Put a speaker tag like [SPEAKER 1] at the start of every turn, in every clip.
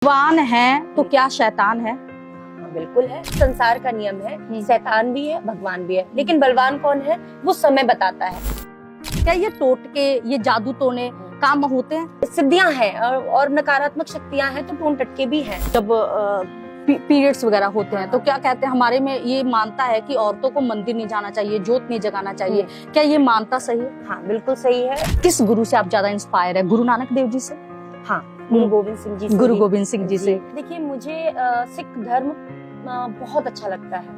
[SPEAKER 1] भगवान है तो क्या शैतान है?
[SPEAKER 2] बिल्कुल है। संसार का नियम है, शैतान भी है भगवान भी है, लेकिन बलवान कौन है वो समय बताता है।
[SPEAKER 1] क्या ये टोटके, ये जादू टोने काम होते हैं?
[SPEAKER 2] सिद्धियां हैं और नकारात्मक शक्तियां हैं तो टोन टटके भी हैं।
[SPEAKER 1] जब पीरियड्स वगैरह होते हैं तो क्या कहते हैं, हमारे में ये मानता है कि औरतों को मंदिर नहीं जाना चाहिए, जोत नहीं जगाना चाहिए। क्या ये मानता सही है?
[SPEAKER 2] हाँ बिल्कुल सही है।
[SPEAKER 1] किस गुरु से आप ज्यादा इंस्पायर है? गुरु नानक देव जी से?
[SPEAKER 2] हाँ, गुरु गोविंद सिंह जी से।
[SPEAKER 1] गुरु गोविंद सिंह जी से।
[SPEAKER 2] देखिए मुझे सिख धर्म बहुत अच्छा लगता है।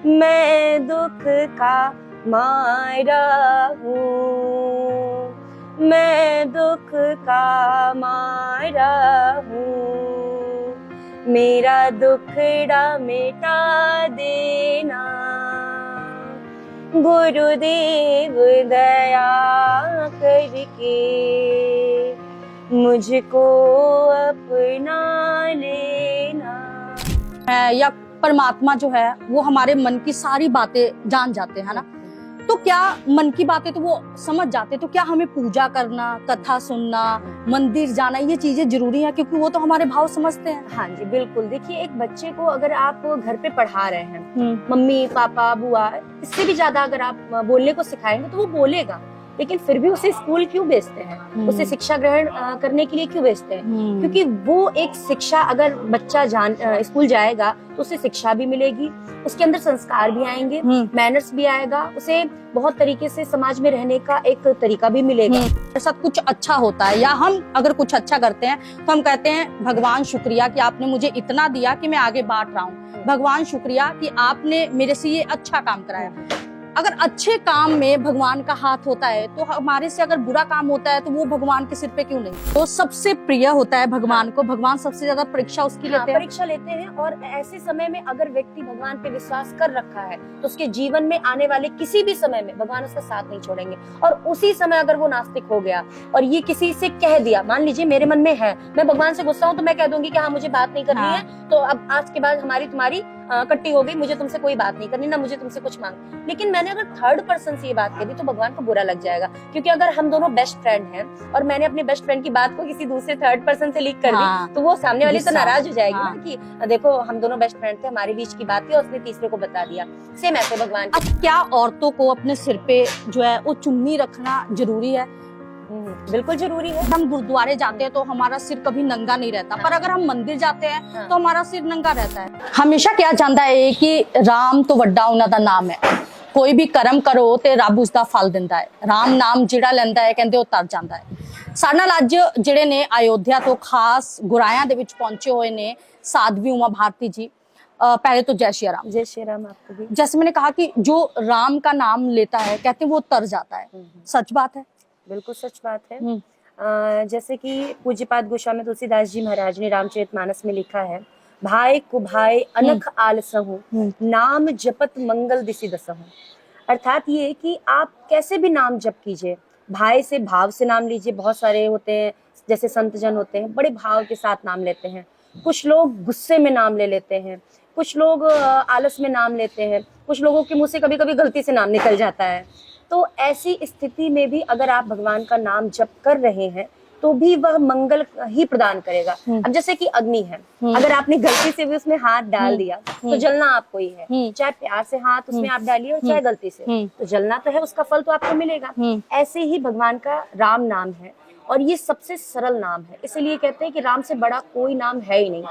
[SPEAKER 2] मैं दुख का मायरा हूँ, मैं दुख का मायरा हूँ, मेरा दुखड़ा मिटा देना गुरुदेव दया करके मुझको अपना लेना।
[SPEAKER 1] या परमात्मा जो है वो हमारे मन की सारी बातें जान जाते हैं ना, तो क्या मन की बातें तो वो समझ जाते, तो क्या हमें पूजा करना, कथा सुनना, मंदिर जाना ये चीजें जरूरी है? क्योंकि वो तो हमारे भाव समझते हैं।
[SPEAKER 2] हाँ जी बिल्कुल। देखिए एक बच्चे को अगर आप घर पे पढ़ा रहे हैं, मम्मी पापा बुआ, इससे भी ज्यादा अगर आप बोलने को सिखाएंगे तो वो बोलेगा, लेकिन फिर भी उसे स्कूल क्यों भेजते हैं, उसे शिक्षा ग्रहण करने के लिए क्यों भेजते हैं? क्योंकि वो एक शिक्षा, अगर बच्चा स्कूल जाएगा तो उसे शिक्षा भी मिलेगी, उसके अंदर संस्कार भी आएंगे, मैनर्स भी आएगा, उसे बहुत तरीके से समाज में रहने का एक तरीका भी मिलेगा।
[SPEAKER 1] ऐसा कुछ अच्छा होता है, या हम अगर कुछ अच्छा करते हैं तो हम कहते हैं भगवान शुक्रिया कि आपने मुझे इतना दिया कि मैं आगे बांट रहा हूँ, भगवान शुक्रिया कि आपने मेरे से ये अच्छा काम कराया। अगर अच्छे काम में भगवान का हाथ होता है तो हमारे से अगर बुरा काम होता है तो वो भगवान के सिर पे क्यों नहीं? तो सबसे प्रिय होता है भगवान को, भगवान सबसे ज्यादा परीक्षा उसकी लेते हैं।
[SPEAKER 2] परीक्षा लेते हैं, और ऐसे समय में अगर व्यक्ति भगवान पे विश्वास कर रखा है तो उसके जीवन में आने वाले किसी भी समय में भगवान उसका साथ नहीं छोड़ेंगे। और उसी समय अगर वो नास्तिक हो गया और ये किसी से कह दिया, मान लीजिए मेरे मन में है, मैं भगवान से गुस्सा हूँ तो मैं कह दूंगी कि हाँ मुझे बात नहीं करनी है, तो अब आज के बाद हमारी तुम्हारी कट्टी हो गई, मुझे तुमसे कोई बात नहीं करनी, ना मुझे तुमसे कुछ मांग। लेकिन मैंने अगर थर्ड पर्सन से ये बात कह दी तो भगवान को बुरा लग जाएगा, क्योंकि अगर हम दोनों बेस्ट फ्रेंड हैं और मैंने अपने बेस्ट फ्रेंड की बात को किसी दूसरे थर्ड पर्सन से लीक कर दी तो वो सामने वाली तो नाराज हो जाएगी ना कि देखो हम दोनों बेस्ट फ्रेंड थे, हमारे बीच की बात थी और उसने तीसरे को बता दिया। सेम ऐसे भगवान।
[SPEAKER 1] अब क्या औरतों को अपने सिर पे जो है वो चुन्नी रखना जरूरी है?
[SPEAKER 2] बिल्कुल जरूरी है।
[SPEAKER 1] हम गुरुद्वारे जाते हैं तो हमारा सिर कभी नंगा नहीं रहता, पर अगर हम मंदिर जाते हैं तो हमारा सिर नंगा रहता है। हमेशा क्या जानता है कि राम तो वड्डा उन्हां दा नाम है, कोई भी कर्म करो ते रब उसका फल दिंदा है। राम नाम जिहड़ा लैंदा है कहंदे ਉਹ तर ਜਾਂਦਾ है। ਸਾਡੇ ਨਾਲ ਅੱਜ ਜਿਹੜੇ ਨੇ अयोध्या तो खास गुरायां ਦੇ ਵਿੱਚ पहुंचे हुए ने साध्वी उमा भारती जी। पहले तो जय श्री राम।
[SPEAKER 2] जय श्री राम आपको भी।
[SPEAKER 1] जैसे मैंने कहा कि जो राम का नाम लेता है कहते हैं वो तर जाता है, सच बात है?
[SPEAKER 2] बिल्कुल सच बात है। जैसे कि पूज्यपाद गोस्वामी तुलसीदास जी महाराज ने रामचरितमानस में लिखा है, भाई कुभाई अनख आलसहु नाम जपत मंगल दिसि दसहु। अर्थात ये कि आप कैसे भी नाम जप कीजिए, भाई से भाव से नाम लीजिए। बहुत सारे होते हैं जैसे संत जन होते हैं बड़े भाव के साथ नाम लेते हैं, कुछ लोग गुस्से में नाम ले लेते हैं, कुछ लोग आलस में नाम लेते हैं, कुछ लोगों के मुंह से कभी कभी गलती से नाम निकल जाता है। तो ऐसी स्थिति में भी अगर आप भगवान का नाम जप कर रहे हैं तो भी वह मंगल ही प्रदान करेगा। अब जैसे कि अग्नि है, अगर आपने गलती से भी उसमें हाथ डाल दिया तो जलना आपको ही है, चाहे प्यार से हाथ उसमें आप डालिए और चाहे गलती से, तो जलना तो है, उसका फल तो आपको मिलेगा। ऐसे ही भगवान का राम नाम है और ये सबसे सरल नाम है, इसीलिए कहते हैं कि राम से बड़ा कोई नाम है ही नहीं।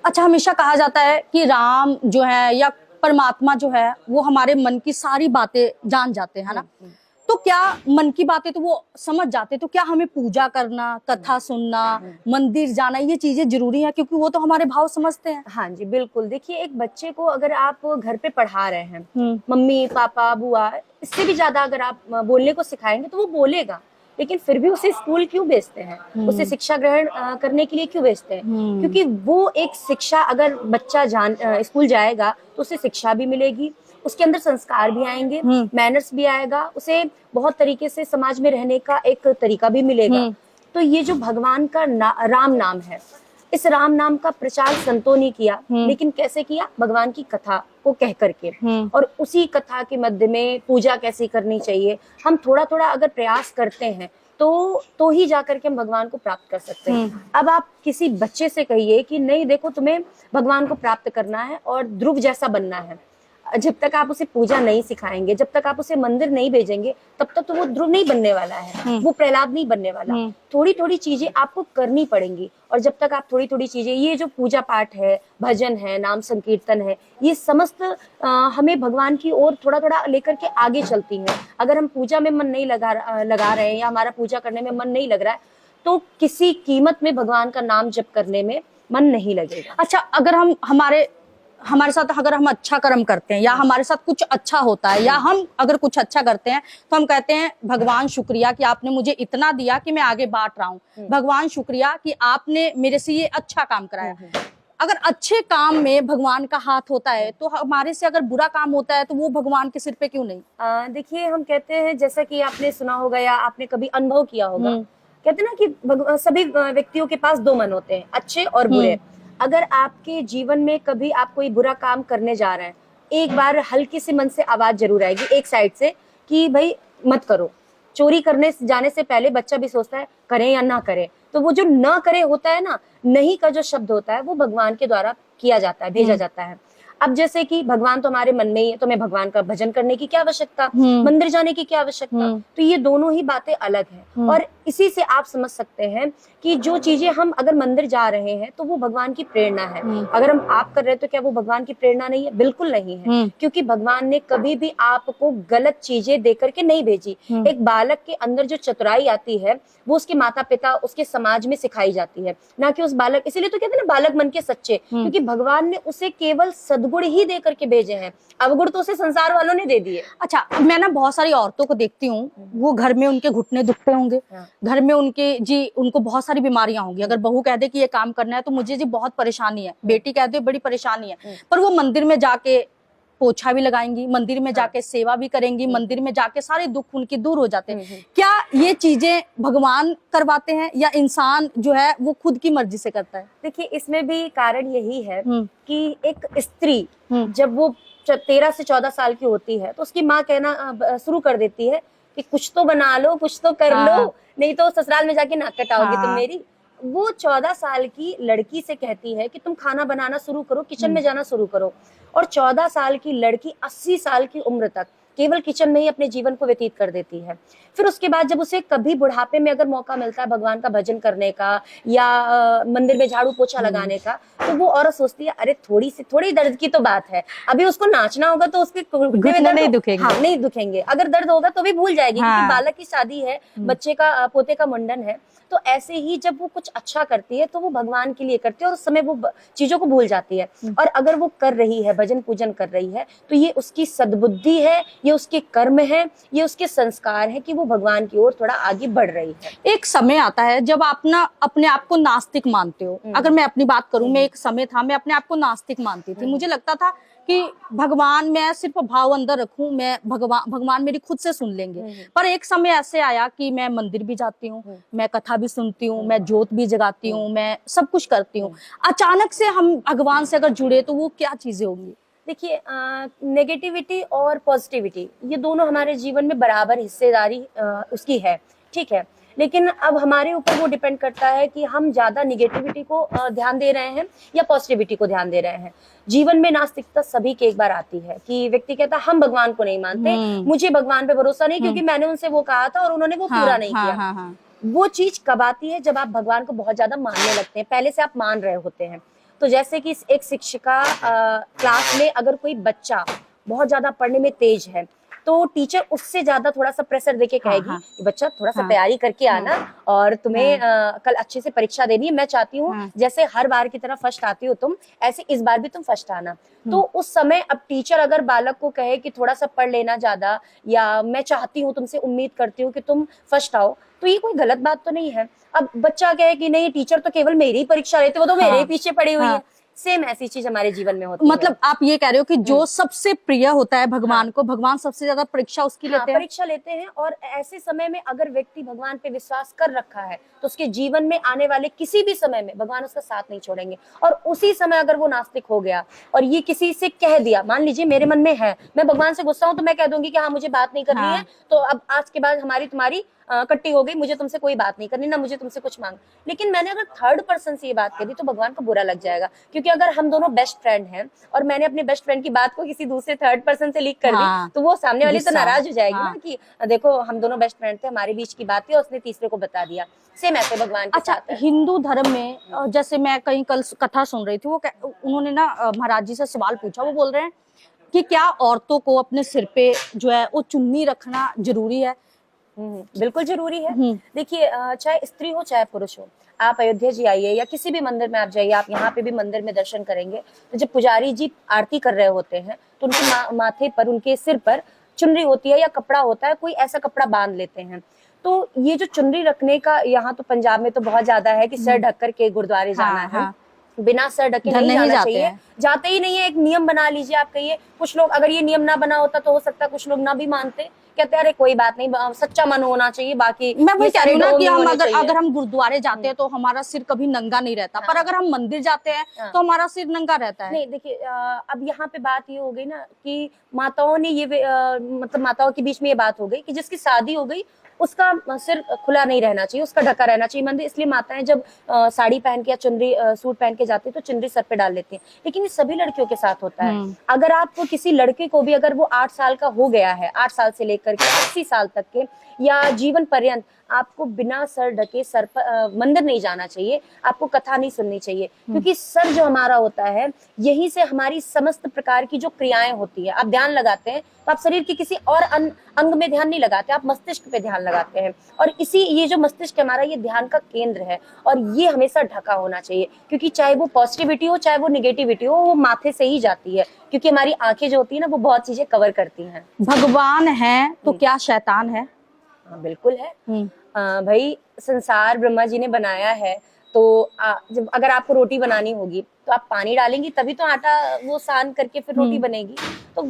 [SPEAKER 1] अच्छा, हमेशा कहा जाता है कि राम जो है या परमात्मा जो है वो हमारे मन की सारी बातें जान जाते हैं ना, तो क्या मन की बातें तो वो समझ जाते, तो क्या हमें पूजा करना, कथा सुनना, मंदिर जाना ये चीजें जरूरी है? क्योंकि वो तो हमारे भाव समझते हैं।
[SPEAKER 2] हाँ जी बिल्कुल। देखिए एक बच्चे को अगर आप घर पे पढ़ा रहे हैं, मम्मी पापा बुआ, इससे भी ज्यादा अगर आप बोलने को सिखाएंगे तो वो बोलेगा, लेकिन फिर भी उसे स्कूल क्यों भेजते हैं, उसे शिक्षा ग्रहण करने के लिए क्यों भेजते हैं? क्योंकि वो एक शिक्षा, अगर बच्चा स्कूल जाएगा तो उसे शिक्षा भी मिलेगी, उसके अंदर संस्कार भी आएंगे, मैनर्स भी आएगा, उसे बहुत तरीके से समाज में रहने का एक तरीका भी मिलेगा। तो ये जो भगवान का राम नाम है, इस राम नाम का प्रचार संतों ने किया, लेकिन कैसे किया? भगवान की कथा को कह करके, और उसी कथा के मध्य में पूजा कैसे करनी चाहिए, हम थोड़ा थोड़ा अगर प्रयास करते हैं तो ही जाकर के हम भगवान को प्राप्त कर सकते हैं। अब आप किसी बच्चे से कहिए कि नहीं देखो तुम्हें भगवान को प्राप्त करना है और ध्रुव जैसा बनना है, जब तक आप उसे पूजा नहीं सिखाएंगे, जब तक आप उसे मंदिर नहीं भेजेंगे, तब तक तो वो ध्रुव नहीं बनने वाला है, वो प्रहलाद नहीं बनने वाला। थोड़ी थोड़ी चीजें आपको करनी पड़ेंगी, और जब तक आप थोड़ी थोड़ी चीजें, ये जो पूजा पाठ है, भजन है, नाम संकीर्तन है, ये समस्त हमें भगवान की ओर थोड़ा थोड़ा लेकर के आगे चलती है। अगर हम पूजा में मन नहीं लगा रहे हैं, या हमारा पूजा करने में मन नहीं लग रहा है, तो किसी कीमत में भगवान का नाम जप करने में मन नहीं लगेगा।
[SPEAKER 1] अच्छा, अगर हम हमारे साथ अगर हम अच्छा कर्म करते हैं, या हमारे साथ कुछ अच्छा होता है, या हम अगर कुछ अच्छा करते हैं, तो हम कहते हैं भगवान शुक्रिया कि आपने मुझे इतना दिया कि मैं आगे बांट रहा हूँ, भगवान शुक्रिया कि आपने मेरे से ये अच्छा काम कराया। अगर अच्छे काम में भगवान का हाथ होता है, तो हमारे से अगर बुरा काम होता है, तो वो भगवान के सिर पे क्यों नहीं?
[SPEAKER 2] देखिए, हम कहते हैं, जैसा कि आपने सुना होगा या आपने कभी अनुभव किया होगा, कहते हैं ना कि सभी व्यक्तियों के पास दो मन होते हैं, अच्छे और बुरे। अगर आपके जीवन में कभी आप कोई बुरा काम करने जा रहे हैं, एक बार हल्की सी मन से आवाज जरूर आएगी एक साइड से कि भाई मत करो। चोरी करने जाने से पहले बच्चा भी सोचता है करें या ना करें, तो वो जो ना करे होता है ना, नहीं का जो शब्द होता है, वो भगवान के द्वारा किया जाता है, भेजा जाता है। अब जैसे कि भगवान तो हमारे मन में ही है, तो मैं भगवान का भजन करने की क्या आवश्यकता, मंदिर जाने की क्या आवश्यकता। तो ये दोनों ही बातें अलग हैं, और इसी से आप समझ सकते हैं कि जो चीजें हम अगर मंदिर जा रहे हैं, तो वो भगवान की प्रेरणा है। अगर हम आप कर रहे हैं, तो क्या वो भगवान की प्रेरणा नहीं है? बिल्कुल नहीं है, क्योंकि भगवान ने कभी भी आपको गलत चीजें दे करके नहीं भेजी। एक बालक के अंदर जो चतुराई आती है, वो उसके माता पिता, उसके समाज में सिखाई जाती है, ना कि उस बालक। इसीलिए तो कहते हैं ना, बालक मन के सच्चे, क्योंकि भगवान ने उसे केवल सद्गुण ही दे करके भेजे हैं, अवगुण तो उसे संसार वालों ने दे दिए।
[SPEAKER 1] अच्छा, मैं ना बहुत सारी औरतों को देखती हूँ, वो घर में उनके घुटने दुखते होंगे, घर में उनको बहुत सारी बीमारियां होंगी। अगर बहू कह दे कि ये काम करना है, तो मुझे जी बहुत परेशानी है, बेटी कह दे बड़ी परेशानी है, पर वो मंदिर में जाके पोछा भी लगाएंगी, मंदिर में जाके सेवा भी करेंगी, मंदिर में जाके सारे दुख उनके दूर हो जाते हैं। क्या ये चीजें भगवान करवाते हैं, या इंसान जो है वो खुद की मर्जी से करता है?
[SPEAKER 2] देखिए, इसमें भी कारण यही है कि एक स्त्री जब वो 13 से 14 साल की होती है, तो उसकी माँ कहना शुरू कर देती है कि कुछ तो बना लो, कुछ तो कर लो, नहीं तो ससुराल में जाके नाक कटाओगी तुम मेरी। वो 14 साल की लड़की से कहती है कि तुम खाना बनाना शुरू करो, किचन में जाना शुरू करो। और 14 साल की लड़की 80 साल की उम्र तक केवल किचन में ही अपने जीवन को व्यतीत कर देती है। फिर उसके बाद जब उसे कभी बुढ़ापे में अगर मौका मिलता है भगवान का भजन करने का, या मंदिर में झाड़ू पोछा लगाने का, तो वो औरत सोचती है अरे थोड़ी दर्द की तो बात है, अभी उसको नाचना होगा तो उसके
[SPEAKER 1] घुटने नहीं दुखेंगे।
[SPEAKER 2] हाँ, नहीं दुखेंगे। अगर दर्द होगा तो भी भूल जाएगी, क्योंकि बालक की शादी है, बच्चे का पोते का मुंडन है। तो ऐसे ही जब वो कुछ अच्छा करती है, तो वो भगवान के लिए करती है, और उस समय वो चीजों को भूल जाती है। और अगर वो कर रही है, भजन पूजन कर रही है, तो ये उसकी सद्बुद्धि है, ये उसके कर्म है, ये उसके संस्कार है कि वो भगवान की ओर थोड़ा आगे बढ़ रही है।
[SPEAKER 1] एक समय आता है जब आप ना अपने आप को नास्तिक मानते हो। अगर मैं अपनी बात करूं, मैं एक समय था, मैं अपने आप को नास्तिक मानती थी। मुझे लगता था कि भगवान, मैं सिर्फ भाव अंदर रखूं, मैं भगवान मेरी खुद से सुन लेंगे। पर एक समय ऐसे आया कि मैं मंदिर भी जाती हूँ, मैं कथा भी सुनती हूँ, मैं ज्योत भी जगाती हूँ, मैं सब कुछ करती हूँ। अचानक से हम भगवान से अगर जुड़े, तो वो क्या चीजें होंगी?
[SPEAKER 2] देखिए, नेगेटिविटी और पॉजिटिविटी, ये दोनों हमारे जीवन में बराबर हिस्सेदारी उसकी है, ठीक है। लेकिन अब हमारे ऊपर वो डिपेंड करता है कि हम ज्यादा निगेटिविटी को ध्यान दे रहे हैं या पॉजिटिविटी को ध्यान दे रहे हैं। जीवन में नास्तिकता सभी के एक बार आती है कि व्यक्ति कहता है हम भगवान को नहीं मानते, मुझे भगवान पे भरोसा नहीं, क्योंकि मैंने उनसे वो कहा था और उन्होंने वो पूरा नहीं किया। वो चीज कब आती है? जब आप भगवान को बहुत ज्यादा मानने लगते हैं, पहले से आप मान रहे होते हैं। तो जैसे कि एक शिक्षिका क्लास में अगर कोई बच्चा बहुत ज्यादा पढ़ने में तेज है, तो टीचर उससे ज्यादा थोड़ा सा प्रेशर देके कहेगी कि बच्चा थोड़ा सा तैयारी करके आना, और तुम्हें कल अच्छे से परीक्षा देनी है। मैं चाहती हूँ जैसे हर बार की तरह फर्स्ट आती हो तुम, ऐसे इस बार भी तुम फर्स्ट आना। तो उस समय अब टीचर अगर बालक को कहे कि थोड़ा सा पढ़ लेना ज्यादा, या मैं चाहती हूँ, तुमसे उम्मीद करती हूँ कि तुम फर्स्ट आओ, तो ये कोई गलत बात तो नहीं है। अब बच्चा कहे कि नहीं, टीचर तो केवल मेरी ही परीक्षा लेते, वो तो मेरे ही पीछे पड़ी हुई है। सेम ऐसी चीज हमारे जीवन में होती है।
[SPEAKER 1] मतलब आप ये कह रहे हो कि जो सबसे प्रिय होता है भगवान को, भगवान सबसे ज्यादा परीक्षा उसकी लेते हैं।
[SPEAKER 2] परीक्षा लेते हैं। और ऐसे समय में अगर व्यक्ति भगवान पे विश्वास कर रखा है, तो उसके जीवन में आने वाले किसी भी समय में भगवान उसका साथ नहीं छोड़ेंगे। और उसी समय अगर वो नास्तिक हो गया और ये किसी से कह दिया, मान लीजिए मेरे मन में है, मैं भगवान से गुस्सा हूं, तो मैं कह दूंगी कि हाँ मुझे बात नहीं करनी है, तो अब आज के बाद हमारी तुम्हारी कट्टी हो गई, मुझे तुमसे कोई बात नहीं करनी, ना मुझे तुमसे कुछ मांग। लेकिन मैंने अगर थर्ड पर्सन से ये बात कह दी तो भगवान को बुरा लग जाएगा, क्योंकि अगर हम दोनों बेस्ट फ्रेंड हैं और मैंने अपने बेस्ट फ्रेंड की बात को किसी दूसरे थर्ड पर्सन से लीक कर दी, तो वो सामने वाली तो नाराज हो जाएगी ना कि देखो हम दोनों बेस्ट फ्रेंड थे, हमारे बीच की बात थी और उसने तीसरे को बता दिया। सेम ऐसे भगवान के साथ है।
[SPEAKER 1] हिंदू धर्म में जैसे मैं कहीं कल कथा सुन रही थी, उन्होंने ना महाराज जी से सवाल पूछा, वो बोल रहे हैं कि क्या औरतों को अपने सिर पे जो है वो चुन्नी रखना जरूरी है?
[SPEAKER 2] बिल्कुल जरूरी है। देखिए, चाहे स्त्री हो चाहे पुरुष हो, आप अयोध्या जी आइए या किसी भी मंदिर में आप जाइए, आप यहाँ पे भी मंदिर में दर्शन करेंगे तो जब पुजारी जी आरती कर रहे होते हैं तो उनके माथे पर, उनके सिर पर चुनरी होती है या कपड़ा होता है, कोई ऐसा कपड़ा बांध लेते हैं। तो ये जो चुनरी रखने का, यहाँ तो पंजाब में तो बहुत ज्यादा है कि सर ढक कर के गुरुद्वारे जाना है, बिना सर ढके नहीं जाना चाहिए, जाते ही नहीं है। एक नियम बना लीजिए, आप कहिए। कुछ लोग, अगर ये नियम ना बना होता तो हो सकता है कुछ लोग ना भी मानते, कहते हैं अरे कोई बात नहीं, सच्चा मन होना चाहिए, बाकी
[SPEAKER 1] मैं वही कह रही हूँ ना कि हम अगर हम गुरुद्वारे जाते हैं तो हमारा सिर कभी नंगा नहीं रहता, पर अगर हम मंदिर जाते हैं तो हमारा सिर नंगा रहता है।
[SPEAKER 2] नहीं, देखिए, अब यहाँ पे बात ये हो गई ना कि माताओं ने ये मतलब माताओं के बीच में ये बात हो गई कि जिसकी शादी हो गई उसका सिर खुला नहीं रहना चाहिए, उसका ढका रहना चाहिए मंदिर। इसलिए माताएं जब साड़ी पहन के या चुनरी सूट पहन के जाती है तो चुनरी सर पे डाल लेती हैं। लेकिन ये सभी लड़कियों के साथ होता है। अगर आप किसी लड़के को भी, अगर वो 8 साल का हो गया है, 8 साल से लेकर के 80 साल तक के या जीवन पर्यंत, आपको बिना सर ढके सर पर मंदिर नहीं जाना चाहिए, आपको कथा नहीं सुननी चाहिए, क्योंकि सर जो हमारा होता है, यहीं से हमारी समस्त प्रकार की जो क्रियाएं होती है, आप ध्यान लगाते हैं तो आप शरीर के किसी और अंग में ध्यान नहीं लगाते, आप मस्तिष्क पे ध्यान लगाते हैं। और ये जो मस्तिष्क हमारा, ये ध्यान का केंद्र है और ये हमेशा ढका होना चाहिए, क्योंकि चाहे वो पॉजिटिविटी हो चाहे वो निगेटिविटी हो, वो माथे से ही जाती है, क्योंकि हमारी आंखें जो होती है ना, वो बहुत चीजें कवर करती हैं।
[SPEAKER 1] भगवान है तो क्या शैतान है?
[SPEAKER 2] हाँ, बिल्कुल है। भाई, संसार ब्रह्मा जी ने बनाया है, तो जब अगर आपको रोटी बनानी होगी तो आप पानी डालेंगी तभी तो आटा वो सान करके फिर रोटी बनेगी। तो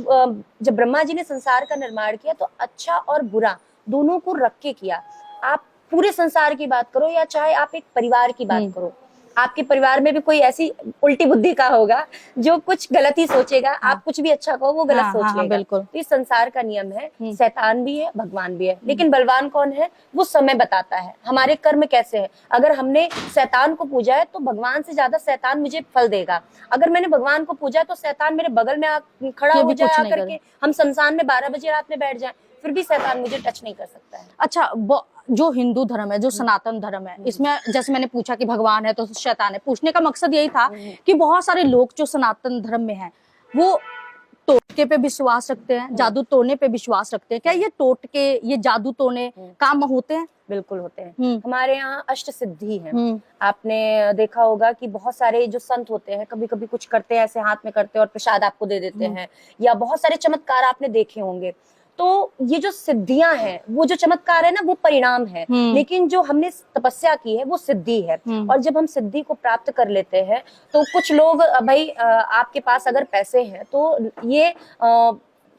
[SPEAKER 2] जब ब्रह्मा जी ने संसार का निर्माण किया तो अच्छा और बुरा दोनों को रख के किया। आप पूरे संसार की बात करो या चाहे आप एक परिवार की बात करो, आपके परिवार में भी कोई ऐसी उल्टी बुद्धि का होगा जो कुछ गलत ही सोचेगा। आप कुछ भी अच्छा कहो वो गलत सोच लेगा।
[SPEAKER 1] बिल्कुल।
[SPEAKER 2] तो ये संसार का नियम है। शैतान भी है, भगवान भी है, लेकिन बलवान कौन है वो समय बताता है, हमारे कर्म कैसे है। अगर हमने शैतान को पूजा है तो भगवान से ज्यादा शैतान मुझे फल देगा। अगर मैंने भगवान को पूजा है तो शैतान मेरे बगल में खड़ा हो जाए आकर के, हम शमशान में 12 बजे रात में बैठ जाए, फिर भी शैतान मुझे टच नहीं कर सकता है।
[SPEAKER 1] अच्छा, जो हिंदू धर्म है, जो सनातन धर्म है, इसमें जैसे मैंने पूछा कि भगवान है तो शैतान है, पूछने का मकसद यही था कि बहुत सारे लोग जो सनातन धर्म में हैं वो टोटके पे विश्वास रखते हैं, जादू टोने पे विश्वास रखते हैं। क्या ये टोटके, ये जादू टोने काम होते हैं?
[SPEAKER 2] बिल्कुल होते हैं। हमारे यहाँ अष्ट सिद्धि है। आपने देखा होगा कि बहुत सारे जो संत होते हैं कभी कभी कुछ करते हैं, ऐसे हाथ में करते हैं और प्रसाद आपको दे देते हैं, या बहुत सारे चमत्कार आपने देखे होंगे। तो ये जो सिद्धियां हैं, वो जो चमत्कार है ना, वो परिणाम है, लेकिन जो हमने तपस्या की है वो सिद्धि है। और जब हम सिद्धि को प्राप्त कर लेते हैं तो कुछ लोग, भाई आपके पास अगर पैसे हैं तो ये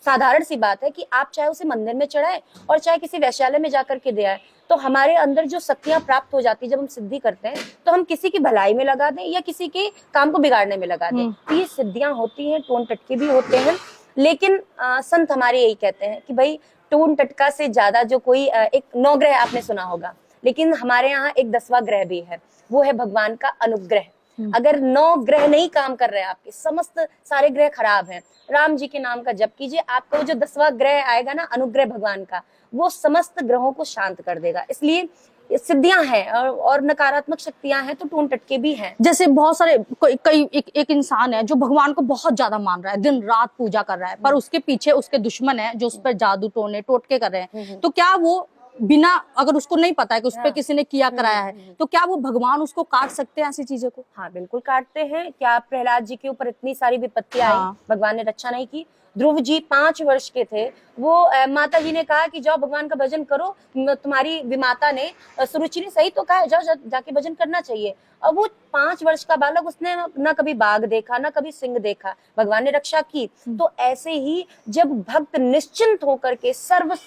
[SPEAKER 2] साधारण सी बात है कि आप चाहे उसे मंदिर में चढ़ाए और चाहे किसी वैश्यालय में जाकर के दे आए, तो हमारे अंदर जो शक्तियां प्राप्त हो जाती है जब हम सिद्धि करते हैं, तो हम किसी की भलाई में लगा दें या किसी के काम को बिगाड़ने में लगा दें। तो ये सिद्धियां होती हैं, टोन टटके भी होते हैं, लेकिन संत हमारे यही कहते हैं कि भाई टोन टटका से ज्यादा जो कोई एक 9 ग्रह आपने सुना होगा, लेकिन हमारे यहाँ एक 10वां ग्रह भी है, वो है भगवान का अनुग्रह। अगर 9 ग्रह नहीं काम कर रहे हैं, आपके समस्त सारे ग्रह खराब हैं, राम जी के नाम का जप कीजिए, आपका जो 10वां ग्रह आएगा ना, अनुग्रह भगवान का, वो समस्त ग्रहों को शांत कर देगा। इसलिए सिद्धियां हैं और नकारात्मक शक्तियां हैं तो टोन टटके भी हैं।
[SPEAKER 1] जैसे बहुत सारे एक इंसान है जो भगवान को बहुत ज्यादा मान रहा है, दिन रात पूजा कर रहा है, पर उसके पीछे उसके दुश्मन है जो उस पर जादू टोने टोटके कर रहे हैं, तो क्या वो बिना, अगर उसको नहीं पता है कि उस पर किसी ने किया कराया है, तो क्या वो भगवान उसको काट सकते हैं ऐसी चीजों को?
[SPEAKER 2] हाँ, बिल्कुल काटते हैं। क्या प्रहलाद जी के ऊपर इतनी सारी विपत्ति आई, भगवान ने रक्षा नहीं की? ध्रुव जी 5 वर्ष के थे, वो माता जी ने कहा कि जाओ भगवान का भजन करो, तुम्हारी विमाता ने, सुरुचि ने सही तो कहा, जाओ जाके भजन करना चाहिए। और वो 5 वर्ष का बालक, उसने ना कभी बाघ देखा ना कभी सिंह देखा, भगवान ने रक्षा की। तो ऐसे ही जब भक्त निश्चिंत होकर के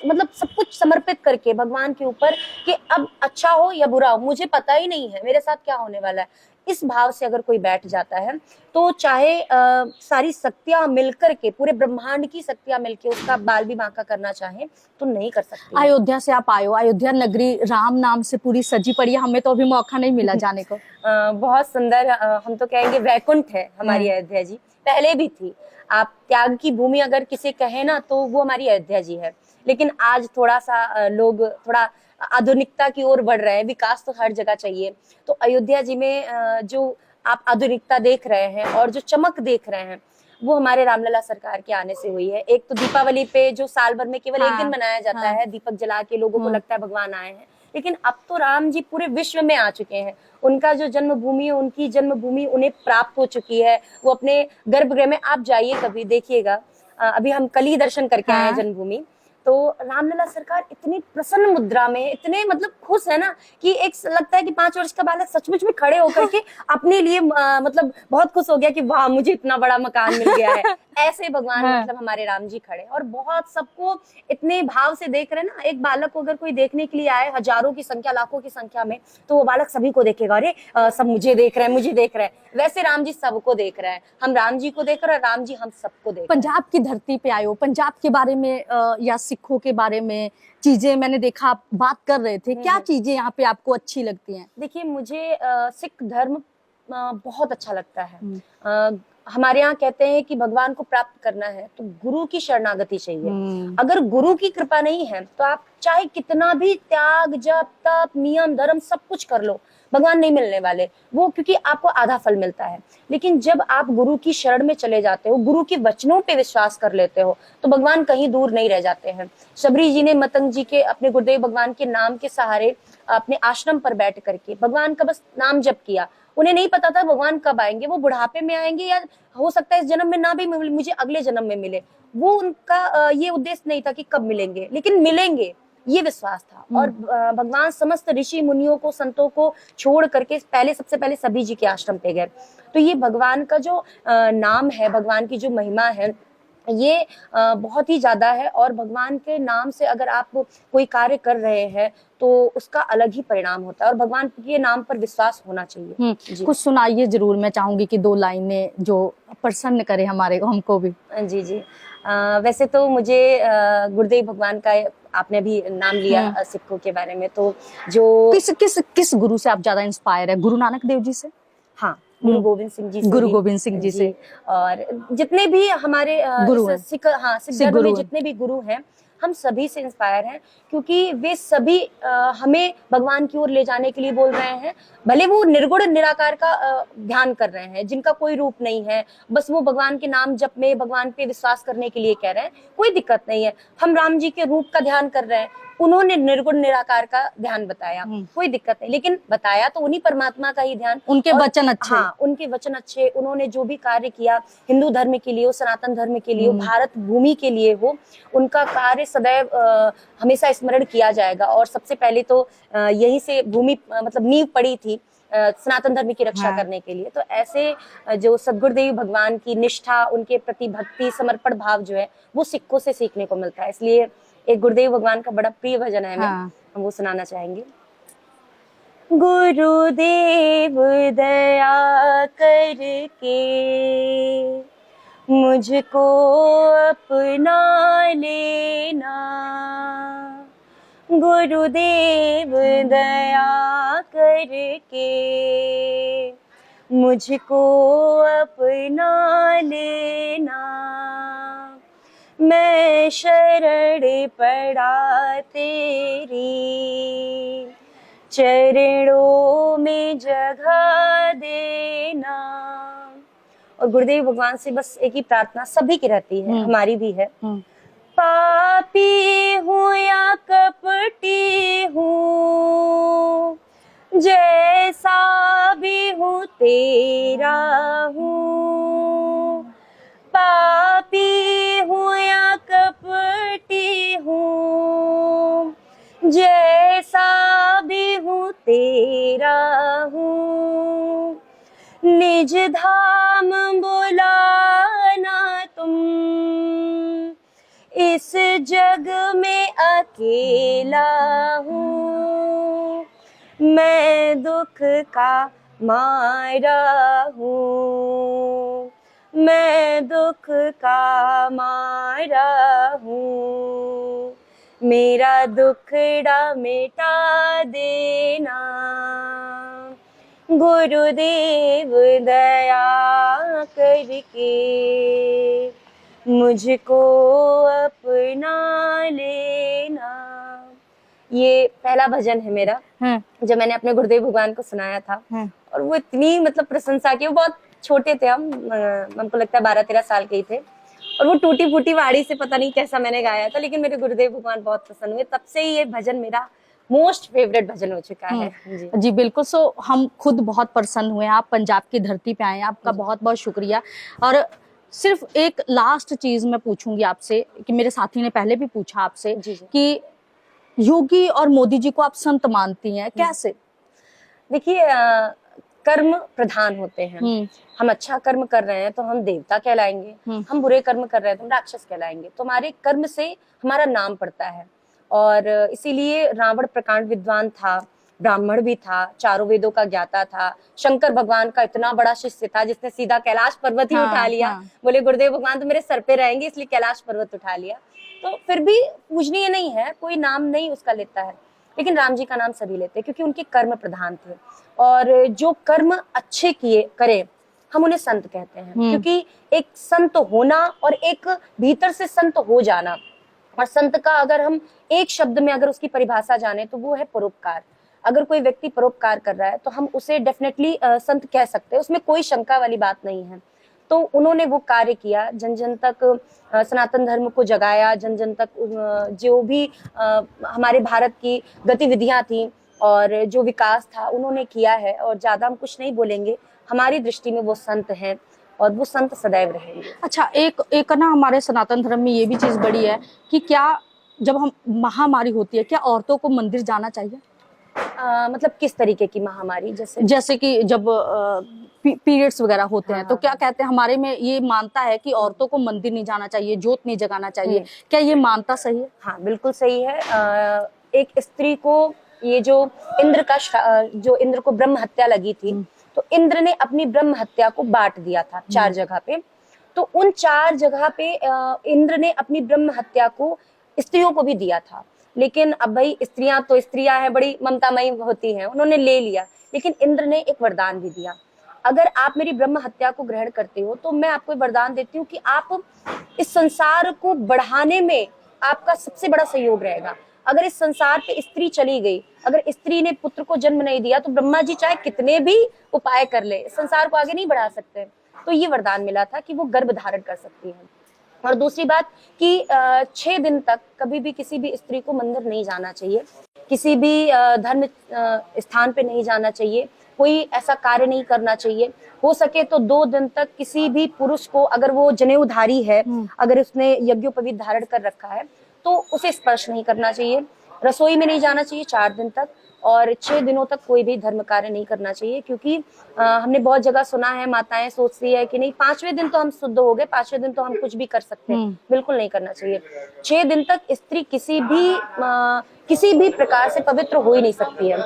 [SPEAKER 2] मतलब सब कुछ समर्पित करके भगवान के ऊपर कि अब अच्छा हो या बुरा हो मुझे पता ही नहीं है, मेरे साथ क्या होने वाला है, इस भाव से अगर कोई बैठ जाता है तो चाहे सारी शक्तियां मिलकर के, पूरे ब्रह्मांड की शक्तियां मिलकर उसका बाल भी बांका करना चाहे तो नहीं कर सकती।
[SPEAKER 1] अयोध्या से आप आए हो, अयोध्या नगरी राम नाम से पूरी सजी पड़ी है, हमें तो अभी मौका नहीं मिला जाने को।
[SPEAKER 2] बहुत सुंदर, हम तो कहेंगे वैकुंठ है हमारी अयोध्या जी, पहले भी थी। आप त्याग की भूमि अगर किसे कहे ना तो वो हमारी अयोध्या जी है। लेकिन आज थोड़ा सा लोग थोड़ा आधुनिकता की ओर बढ़ रहे हैं, विकास तो हर जगह चाहिए। तो अयोध्या जी में जो आप आधुनिकता देख रहे हैं और जो चमक देख रहे हैं वो हमारे रामलला सरकार के आने से हुई है। एक तो दीपावली पे जो साल भर में केवल एक दिन मनाया जाता है, दीपक जला के लोगों को लगता है भगवान आए हैं, लेकिन अब तो राम जी पूरे विश्व में आ चुके हैं। उनका जो जन्मभूमि है, उनकी जन्मभूमि उन्हें प्राप्त हो चुकी है। वो अपने गर्भगृह में, आप जाइए कभी देखिएगा, अभी हम कल ही दर्शन करके आए हैं जन्मभूमि। तो रामलला सरकार इतनी प्रसन्न मुद्रा में, इतने मतलब खुश है ना कि एक लगता है कि 5 वर्ष का बालक सचमुच में खड़े होकर के अपने लिए मतलब बहुत खुश हो गया कि वाह मुझे इतना बड़ा मकान मिल गया है। ऐसे भगवान मतलब हमारे राम जी खड़े, और बहुत सबको इतने भाव से देख रहे हैं ना। एक बालक को अगर कोई देखने के लिए आए हजारों की संख्या, लाखों की संख्या में, तो वो बालक सभी को देखेगा, अरे सब मुझे देख रहे हैं, मुझे देख रहे हैं। वैसे राम जी सबको देख रहे हैं, हम राम जी को देख रहे हैं, राम जी हम सबको देख रहे हैं।
[SPEAKER 1] पंजाब की धरती पे आए हो, पंजाब के बारे में या सिखों के बारे में चीजें मैंने देखा आप बात कर रहे थे, क्या चीजें यहाँ पे आपको अच्छी लगती हैं?
[SPEAKER 2] देखिए मुझे सिख धर्म बहुत अच्छा लगता है। हमारे यहाँ कहते हैं कि भगवान को प्राप्त करना है तो गुरु की शरणागति चाहिए। अगर गुरु की कृपा नहीं है तो आप चाहे कितना भी त्याग, जप, तप, नियम, धर्म सब कुछ कर लो, भगवान नहीं मिलने वाले वो, क्योंकि आपको आधा फल मिलता है। लेकिन जब आप गुरु की शरण में चले जाते हो, गुरु के वचनों पे विश्वास कर लेते हो, तो भगवान कहीं दूर नहीं रह जाते हैं। शबरी जी ने मतंग जी के, अपने गुरुदेव भगवान के नाम के सहारे अपने आश्रम पर बैठ करके भगवान का बस नाम जप किया। उन्हें नहीं पता था भगवान कब आएंगे, वो बुढ़ापे में आएंगे या हो सकता है इस जन्म में ना भी मिले, मुझे अगले जन्म में मिले। वो उनका ये उद्देश्य नहीं था कि कब मिलेंगे, लेकिन मिलेंगे, ये विश्वास था। और भगवान समस्त ऋषि मुनियों को, संतों को छोड़ करके सबसे पहले सभी जी के आश्रम पे गए। तो ये भगवान का जो नाम है, भगवान की जो महिमा है, ये बहुत ही ज्यादा है। और भगवान के नाम से अगर आप कोई कार्य कर रहे हैं तो उसका अलग ही परिणाम होता है, और भगवान के नाम पर विश्वास होना चाहिए।
[SPEAKER 1] कुछ सुनाइए जरूर, मैं चाहूंगी कि 2 लाइनें जो प्रसन्न करे हमारे हमको भी।
[SPEAKER 2] जी जी। वैसे तो मुझे गुरुदेव भगवान का, आपने भी नाम लिया सिखों के बारे में, तो जो
[SPEAKER 1] किस गुरु से आप ज्यादा इंस्पायर है? गुरु नानक देव जी से?
[SPEAKER 2] हाँ, गुरु गोविंद सिंह जी से,
[SPEAKER 1] गुरु गोविंद सिंह जी से,
[SPEAKER 2] और जितने भी हमारे
[SPEAKER 1] गुरु
[SPEAKER 2] सिख धर्म में जितने भी गुरु हैं, हम सभी से इंस्पायर हैं, क्योंकि वे सभी हमें भगवान की ओर ले जाने के लिए बोल रहे हैं। भले वो निर्गुण निराकार का ध्यान कर रहे हैं, जिनका कोई रूप नहीं है, बस वो भगवान के नाम जप में भगवान पे विश्वास करने के लिए कह रहे हैं, कोई दिक्कत नहीं है। हम राम जी के रूप का ध्यान कर रहे हैं, उन्होंने निर्गुण निराकार का ध्यान बताया, कोई दिक्कत नहीं, लेकिन बताया तो उन्हीं परमात्मा का ही ध्यान।
[SPEAKER 1] उनके वचन अच्छे,
[SPEAKER 2] हाँ, उनके वचन अच्छे, उन्होंने जो भी कार्य किया, हिंदू धर्म के लिए हो, सनातन धर्म के लिए हो, भारत भूमि के लिए हो, उनका कार्य सदैव हमेशा स्मरण किया जाएगा। और सबसे पहले तो यहीं से भूमि मतलब नींव पड़ी थी सनातन धर्म की रक्षा करने के लिए। तो ऐसे जो सदगुरुदेव भगवान की निष्ठा, उनके प्रति भक्ति, समर्पण भाव जो है वो सिखों से सीखने को मिलता है। इसलिए एक गुरुदेव भगवान का बड़ा प्रिय भजन है, हम वो सुनाना चाहेंगे। गुरुदेव दया करके मुझको अपना लेना, गुरुदेव दया करके मुझको अपना लेना, मैं शरण पड़ा तेरी, चरणों में जगह देना। और गुरुदेव भगवान से बस एक ही प्रार्थना सभी की रहती है, हमारी भी है। पापी हूँ या कपटी हूँ, जैसा भी हूँ तेरा हूँ। पापी हूँ या कपटी हूँ, जैसा भी हूँ तेरा हूँ। निज धाम बुलाना तुम, इस जग में अकेला हूँ। मैं दुख का मारा हूँ, मैं दुख का मारा हूँ, मेरा दुखड़ा मिटा देना, गुरुदेव दया करके मुझको अपना लेना। ये पहला भजन है मेरा जब मैंने अपने गुरुदेव भगवान को सुनाया था। और वो इतनी मतलब प्रशंसा की, वो बहुत छोटे थे, हमको लगता है 12-13 साल के ही थे, और वो टूटी फूटी वाड़ी से पता नहीं कैसा मैंने गाया था, लेकिन मेरे गुरुदेव भगवान बहुत प्रसन्न हुए। तब से ही ये भजन मेरा मोस्ट फेवरेट भजन हो चुका है।
[SPEAKER 1] जी बिल्कुल। सो हम खुद बहुत प्रसन्न हुए, आप पंजाब की धरती पे आए हैं, आपका बहुत बहुत शुक्रिया। और सिर्फ एक लास्ट चीज मैं पूछूंगी आपसे, कि मेरे साथी ने पहले भी पूछा आपसे कि योगी और मोदी जी को आप संत मानती हैं, कैसे?
[SPEAKER 2] देखिए, कर्म प्रधान होते हैं। हम अच्छा कर्म कर रहे हैं तो हम देवता कहलाएंगे, हम बुरे कर्म कर रहे हैं तो हम राक्षस कहलाएंगे। तो हमारे कर्म से हमारा नाम पड़ता है। और इसीलिए रावण प्रकांड विद्वान था, ब्राह्मण भी था, चारों वेदों का ज्ञाता था, शंकर भगवान का इतना बड़ा शिष्य था जिसने सीधा कैलाश पर्वत ही उठा लिया। बोले गुरुदेव भगवान तो मेरे सर पे रहेंगे, इसलिए कैलाश पर्वत उठा लिया। तो फिर भी पूजनीय नहीं है, कोई नाम नहीं उसका लेता है, लेकिन राम जी का नाम सभी लेते हैं क्योंकि उनके कर्म प्रधान थे। और जो कर्म अच्छे किए करे हम उन्हें संत कहते हैं, क्योंकि एक संत होना और एक भीतर से संत हो जाना। और संत का अगर हम एक शब्द में अगर उसकी परिभाषा जाने तो वो है परोपकार। अगर कोई व्यक्ति परोपकार कर रहा है तो हम उसे डेफिनेटली संत कह सकते हैं, उसमें कोई शंका वाली बात नहीं है। तो उन्होंने वो कार्य किया, जन जन तक सनातन धर्म को जगाया, जन जन तक जो भी हमारे भारत की गतिविधियां थी और जो विकास था उन्होंने किया है। और ज्यादा हम कुछ नहीं बोलेंगे, हमारी दृष्टि में वो संत हैं और वो संत सदैव रहेंगे।
[SPEAKER 1] अच्छा, एक ना हमारे सनातन धर्म में ये भी चीज बड़ी है कि क्या जब हम महामारी होती है, क्या औरतों को मंदिर जाना चाहिए?
[SPEAKER 2] मतलब किस तरीके की महामारी?
[SPEAKER 1] जैसे कि जब पीरियड्स वगैरह होते हैं तो क्या कहते हैं, हमारे में ये मानता है कि औरतों को मंदिर नहीं जाना चाहिए, जोत नहीं जगाना चाहिए, क्या ये मानता सही है?
[SPEAKER 2] हाँ बिल्कुल सही है। एक स्त्री को ये जो इंद्र को ब्रह्म हत्या लगी थी, तो इंद्र ने अपनी ब्रह्म हत्या को बांट दिया था 4 जगह पे। तो उन 4 जगह पे इंद्र ने अपनी ब्रह्म हत्या को स्त्रियों को भी दिया था। लेकिन अब भाई स्त्रियां तो स्त्रियां हैं, बड़ी ममतामयी होती हैं, उन्होंने ले लिया। लेकिन इंद्र ने एक वरदान भी दिया, अगर आप मेरी ब्रह्म हत्या को ग्रहण करते हो तो मैं आपको वरदान देती हूँ कि आप इस संसार को बढ़ाने में आपका सबसे बड़ा सहयोग रहेगा। अगर इस संसार पे स्त्री चली गई, अगर स्त्री ने पुत्र को जन्म नहीं दिया तो ब्रह्मा जी चाहे कितने भी उपाय कर ले, संसार को आगे नहीं बढ़ा सकते। तो ये वरदान मिला था कि वो गर्भ धारण कर सकती है। और दूसरी बात कि 6 दिन तक कभी भी किसी भी स्त्री को मंदिर नहीं जाना चाहिए, किसी भी धर्म स्थान पे नहीं जाना चाहिए, कोई ऐसा कार्य नहीं करना चाहिए। हो सके तो 2 दिन तक किसी भी पुरुष को, अगर वो जनेऊधारी है, अगर उसने यज्ञोपवीत धारण कर रखा है तो उसे स्पर्श नहीं करना चाहिए। रसोई में नहीं जाना चाहिए 4 दिन तक, और 6 दिनों तक कोई भी धर्म कार्य नहीं करना चाहिए। क्योंकि हमने बहुत जगह सुना है, माताएं सोचती है कि नहीं 5वें दिन तो हम शुद्ध हो गए, 5वें दिन तो हम कुछ भी कर सकते हैं। बिल्कुल नहीं करना चाहिए। 6 दिन तक स्त्री किसी भी प्रकार से पवित्र हो ही नहीं सकती है।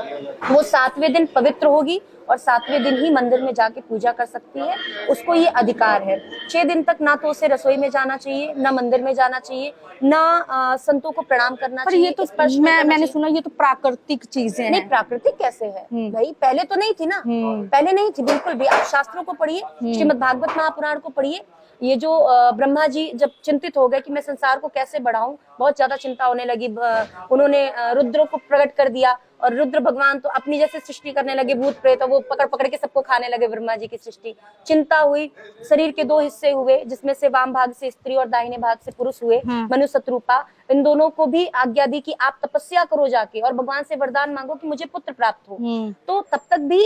[SPEAKER 2] वो 7वें दिन पवित्र होगी और 7वें दिन ही मंदिर में जाके पूजा कर सकती है, उसको ये अधिकार है। 6 दिन तक ना तो उसे रसोई में जाना चाहिए, ना मंदिर में जाना चाहिए, ना संतों को प्रणाम करना चाहिए।
[SPEAKER 1] ये तो मैंने सुना ये तो प्राकृतिक चीजें हैं।
[SPEAKER 2] नहीं, प्राकृतिक कैसे है भाई? पहले तो नहीं थी ना, पहले नहीं थी बिल्कुल भी। आप शास्त्रों को पढ़िए, श्रीमद् भागवत महापुराण को पढ़िए। ये जो ब्रह्मा जी जब चिंतित हो गए कि मैं संसार को कैसे बढ़ाऊं, बहुत ज्यादा चिंता होने लगी, उन्होंने रुद्र को प्रकट कर दिया। और रुद्र भगवान तो अपनी जैसे सृष्टि करने लगे, भूत प्रेत, वो पकड़ पकड़ के सबको खाने लगे ब्रह्मा जी की सृष्टि। चिंता हुई, शरीर के 2 हिस्से हुए, जिसमें से वाम भाग से स्त्री और दाहिने भाग से पुरुष हुए, मनु शत्रुपा। इन दोनों को भी आज्ञा दी कि आप तपस्या करो जाके और भगवान से वरदान मांगो कि मुझे पुत्र प्राप्त हो। तो तब तक भी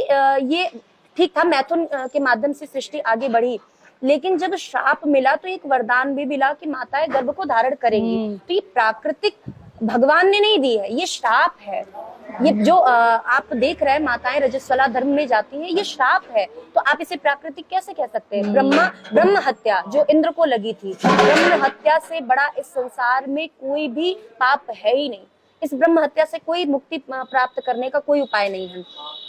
[SPEAKER 2] ये ठीक था, मैथुन के माध्यम से सृष्टि आगे बढ़ी। लेकिन जब श्राप मिला तो एक वरदान भी मिला कि माताएं गर्भ को धारण करेंगी। तो ये प्राकृतिक भगवान ने नहीं दी है, ये श्राप है। ये जो आप देख रहे हैं माताएं रजस्वला धर्म में जाती हैं, ये श्राप है। तो आप इसे प्राकृतिक कैसे कह सकते हैं? ब्रह्म हत्या जो इंद्र को लगी थी, ब्रह्म हत्या से बड़ा इस संसार में कोई भी पाप है ही नहीं। इस ब्रह्म हत्या से कोई मुक्ति प्राप्त करने का कोई उपाय नहीं है।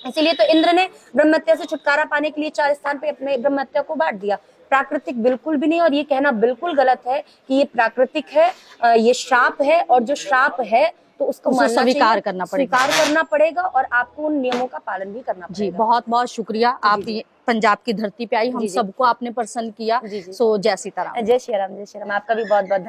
[SPEAKER 2] इसीलिए तो इंद्र ने ब्रह्म हत्या से छुटकारा पाने के लिए 4 स्थान पे अपने ब्रह्म हत्या को बांट दिया। प्राकृतिक बिल्कुल भी नहीं, और ये कहना बिल्कुल गलत है कि ये प्राकृतिक है, ये श्राप है, और जो श्राप है तो उसको
[SPEAKER 1] उसे
[SPEAKER 2] मानना
[SPEAKER 1] स्वीकार
[SPEAKER 2] चाहिए,
[SPEAKER 1] करना पड़ेगा।
[SPEAKER 2] स्वीकार करना पड़ेगा, और आपको उन नियमों का पालन भी करना
[SPEAKER 1] जी,
[SPEAKER 2] पड़ेगा।
[SPEAKER 1] बहुत बहुत शुक्रिया। आप
[SPEAKER 2] जी।
[SPEAKER 1] ये पंजाब की धरती पे आई, हम
[SPEAKER 2] जी, जी।
[SPEAKER 1] सबको आपने प्रसन्न किया।
[SPEAKER 2] जी, जी।
[SPEAKER 1] सो जय सीताराम।
[SPEAKER 2] जय श्री राम, जय श्री राम। आपका भी बहुत बहुत